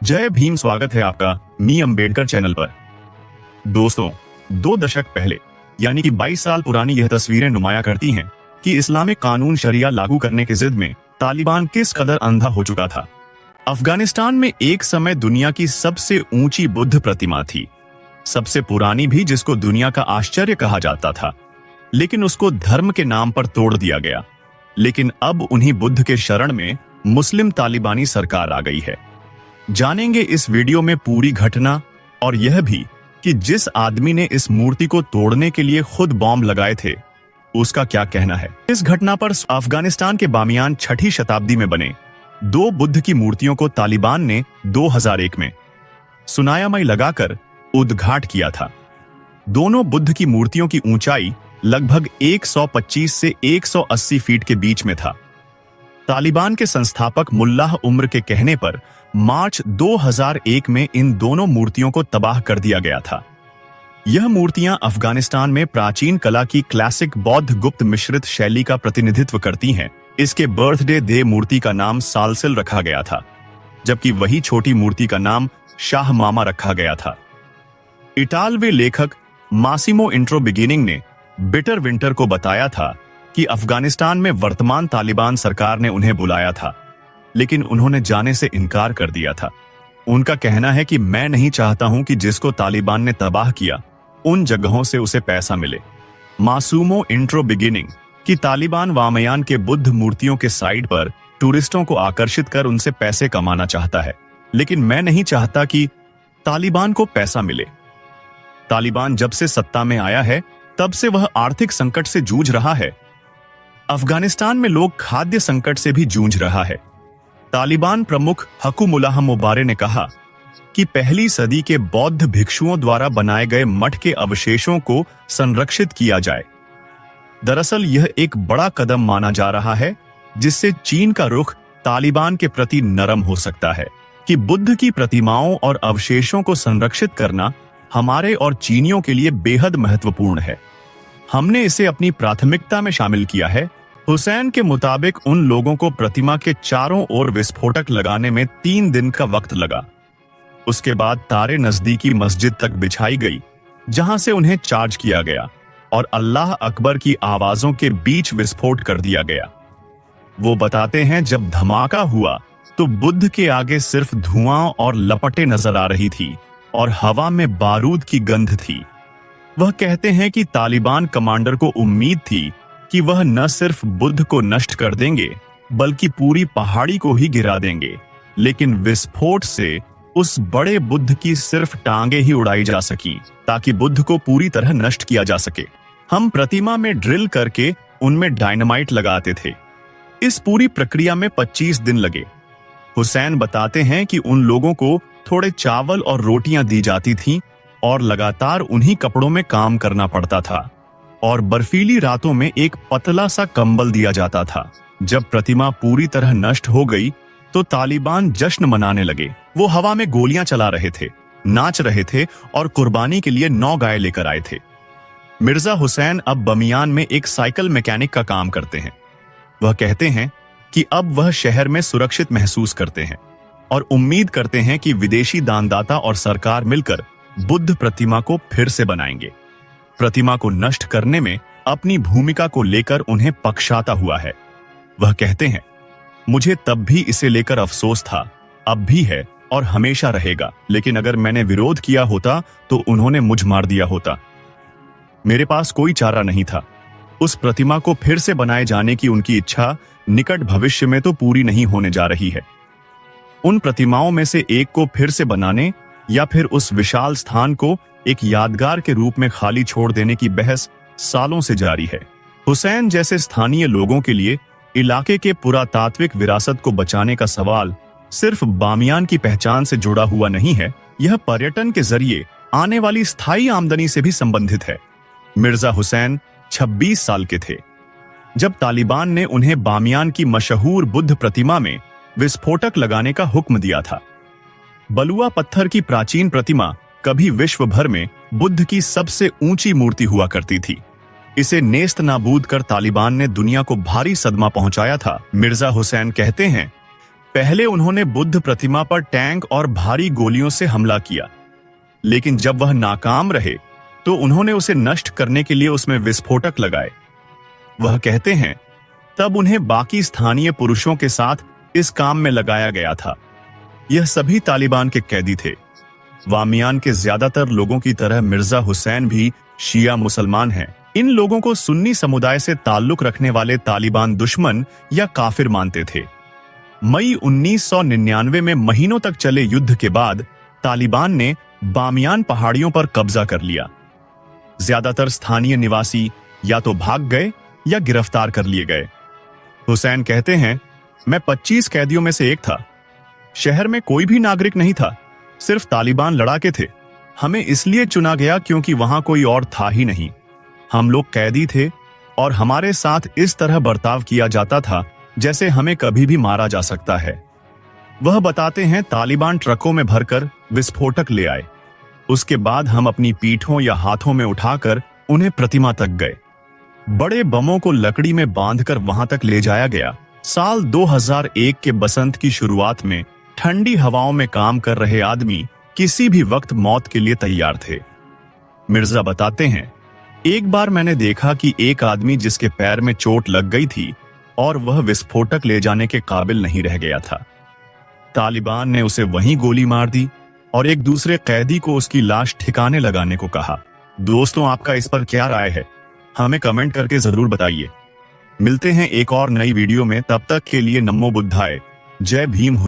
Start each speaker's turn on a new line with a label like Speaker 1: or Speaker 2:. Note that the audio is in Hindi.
Speaker 1: जय भीम। स्वागत है आपका मी अम्बेडकर चैनल पर। दोस्तों, 2 दशक पहले यानी कि 22 साल पुरानी यह तस्वीरें नुमाया करती हैं कि इस्लामिक कानून शरिया लागू करने की जिद में तालिबान किस कदर अंधा हो चुका था। अफगानिस्तान में एक समय दुनिया की सबसे ऊंची बुद्ध प्रतिमा थी, सबसे पुरानी भी, जिसको दुनिया का आश्चर्य कहा जाता था, लेकिन उसको धर्म के नाम पर तोड़ दिया गया। लेकिन अब उन्हीं बुद्ध के शरण में मुस्लिम तालिबानी सरकार आ गई है। जानेंगे इस वीडियो में पूरी घटना और यह भी कि जिस आदमी ने इस मूर्ति को तोड़ने के लिए खुद बॉम्ब लगाए थे उसका क्या कहना है। इस घटना पर अफगानिस्तान के बामियान 6ठी शताब्दी में बने 2 बुद्ध की मूर्तियों को तालिबान ने 2001 में सुनायामई लगाकर उद्घाट किया था। दोनों बुद्ध की मूर्तियों की ऊंचाई लगभग 125 से 180 फीट के बीच में था। तालिबान के संस्थापक मुल्लाह उम्र के कहने पर मार्च 2001 में इन दोनों मूर्तियों को तबाह कर दिया गया था। यह मूर्तियां अफगानिस्तान में प्राचीन कला की क्लासिक बौद्ध गुप्त मिश्रित शैली का प्रतिनिधित्व करती हैं। इसके बर्थडे डे मूर्ति का नाम सालसिल रखा गया था, जबकि वही छोटी मूर्ति का नाम शाह मामा रखा गया था। इटालवी लेखक मासिमो इंट्रो बिगिनिंग ने बिटर विंटर को बताया था कि अफगानिस्तान में वर्तमान तालिबान सरकार ने उन्हें बुलाया था, लेकिन उन्होंने जाने से इनकार कर दिया था। उनका कहना है कि मैं नहीं चाहता हूं कि जिसको तालिबान ने तबाह किया उन जगहों से उसे पैसा मिले। मासूमो इंट्रो बिगिनिंग कि तालिबान वामयान के बुद्ध मूर्तियों के साइड पर टूरिस्टों को आकर्षित कर उनसे पैसे कमाना चाहता है, लेकिन मैं नहीं चाहता कि तालिबान को पैसा मिले। तालिबान जब से सत्ता में आया है तब से वह आर्थिक संकट से जूझ रहा है। अफगानिस्तान में लोग खाद्य संकट से भी जूझ रहा है। तालिबान प्रमुख हकुमुल्लाह मुबारे ने कहा कि पहली सदी के बौद्ध भिक्षुओं द्वारा बनाए गए मठ के अवशेषों को संरक्षित किया जाए। दरअसल यह एक बड़ा कदम माना जा रहा है, जिससे चीन का रुख तालिबान के प्रति नरम हो सकता है कि बुद्ध की प्रतिमाओं और अवशेषों को संरक्षित करना हमारे और चीनियों के लिए बेहद महत्वपूर्ण है। हमने इसे अपनी प्राथमिकता में शामिल किया है। हुसैन के मुताबिक उन लोगों को प्रतिमा के चारों ओर विस्फोटक लगाने में 3 दिन का वक्त लगा। उसके बाद तारे नजदीकी मस्जिद तक बिछाई गई, जहां से उन्हें चार्ज किया गया और अल्लाह अकबर की आवाजों के बीच विस्फोट कर दिया गया। वो बताते हैं, जब धमाका हुआ तो बुद्ध के आगे सिर्फ धुआं और लपटें नजर आ रही थी और हवा में बारूद की गंध थी। वह कहते हैं कि तालिबान कमांडर को उम्मीद थी कि वह न सिर्फ बुद्ध को नष्ट कर देंगे बल्कि पूरी पहाड़ी को ही गिरा देंगे, लेकिन विस्फोट से उस बड़े बुद्ध की सिर्फ टांगे ही उड़ाई जा सकी ताकि बुद्ध को पूरी तरह नष्ट किया जा सके। हम प्रतिमा में ड्रिल करके उनमें डायनामाइट लगाते थे। इस पूरी प्रक्रिया में 25 दिन लगे। हुसैन बताते हैं कि उन लोगों को थोड़े चावल और रोटियां दी जाती थीं और लगातार उन्हीं कपड़ों में काम करना पड़ता था और बर्फीली रातों में एक पतला सा कंबल दिया जाता था। जब प्रतिमा पूरी तरह नष्ट हो गई तो तालिबान जश्न मनाने लगे। वो हवा में गोलियां चला रहे थे, नाच रहे थे और कुर्बानी के लिए 9 गाय लेकर आए थे। मिर्जा हुसैन अब बमियान में एक साइकिल मैकेनिक का काम करते हैं। वह कहते हैं कि अब वह शहर में सुरक्षित महसूस करते हैं और उम्मीद करते हैं कि विदेशी दानदाता और सरकार मिलकर बुद्ध प्रतिमा को फिर से बनाएंगे। प्रतिमा को नष्ट करने में अपनी भूमिका को लेकर उन्हें पक्षाता हुआ है। वह कहते हैं, मुझे तब भी इसे लेकर अफसोस था, अब भी है और हमेशा रहेगा, लेकिन अगर मैंने विरोध किया होता तो उन्होंने मुझ मार दिया होता। मेरे पास कोई चारा नहीं था। उस प्रतिमा को फिर से बनाए जाने की उनकी इच्छा निकट भविष्य में तो पूरी नहीं होने जा रही है। उन प्रतिमाओं में से एक को फिर से बनाने या फिर उस विशाल स्थान को एक यादगार के रूप में खाली छोड़ देने की बहस सालों से जारी है। हुसैन जैसे स्थानीय लोगों के लिए इलाके के पुरातात्विक विरासत को बचाने का सवाल सिर्फ बामियान की पहचान से जुड़ा हुआ नहीं है, यह पर्यटन के जरिए आने वाली स्थायी आमदनी से भी संबंधित है। मिर्जा हुसैन 26 साल के थे जब तालिबान ने उन्हें बामियान की मशहूर बुद्ध प्रतिमा में विस्फोटक लगाने का हुक्म दिया था। बलुआ पत्थर की प्राचीन प्रतिमा कभी विश्व भर में बुद्ध की सबसे ऊंची मूर्ति हुआ करती थी। इसे नेस्त नाबूद कर तालिबान ने दुनिया को भारी सदमा पहुंचाया था। मिर्जा हुसैन कहते हैं पहले उन्होंने बुद्ध प्रतिमा पर टैंक और भारी गोलियों से हमला किया, लेकिन जब वह नाकाम रहे तो उन्होंने उसे नष्ट करने के लिए उसमें विस्फोटक लगाए। वह कहते हैं, तब उन्हें बाकी स्थानीय पुरुषों के साथ इस काम में लगाया गया था। यह सभी तालिबान के कैदी थे। बामियान के ज्यादातर लोगों की तरह मिर्जा हुसैन भी शिया मुसलमान हैं। इन लोगों को सुन्नी समुदाय से ताल्लुक रखने वाले तालिबान दुश्मन या काफिर मानते थे। मई 1999 में महीनों तक चले युद्ध के बाद तालिबान ने बामियान पहाड़ियों पर कब्जा कर लिया। ज्यादातर स्थानीय निवासी या तो भाग गए या गिरफ्तार कर लिए गए। हुसैन कहते हैं, मैं 25 कैदियों में से एक था। शहर में कोई भी नागरिक नहीं था, सिर्फ तालिबान लड़ाके थे। हमें इसलिए चुना गया क्योंकि वहां कोई और था ही नहीं। हम लोग कैदी थे और हमारे साथ इस तरह बर्ताव किया जाता था जैसे हमें कभी भी मारा जा सकता है। वह बताते हैं, तालिबान ट्रकों में भरकर विस्फोटक ले आए। उसके बाद हम अपनी पीठों या हाथों में उठाकर उन्हें प्रतिमा तक गए। बड़े बमों को लकड़ी में बांधकर वहां तक ले जाया गया। साल 2001 के बसंत की शुरुआत में ठंडी हवाओं में काम कर रहे आदमी किसी भी वक्त मौत के लिए तैयार थे। मिर्जा बताते हैं, एक बार मैंने देखा कि एक आदमी जिसके पैर में चोट लग गई थी और वह विस्फोटक ले जाने के काबिल नहीं रह गया था। तालिबान ने उसे वहीं गोली मार दी और एक दूसरे कैदी को उसकी लाश ठिकाने लगाने को कहा। दोस्तों, आपका इस पर क्या राय है? हमें कमेंट करके जरूर बताइए। मिलते हैं एक और नई वीडियो में, तब तक के लिए नमो बुद्धाय, जय भीम।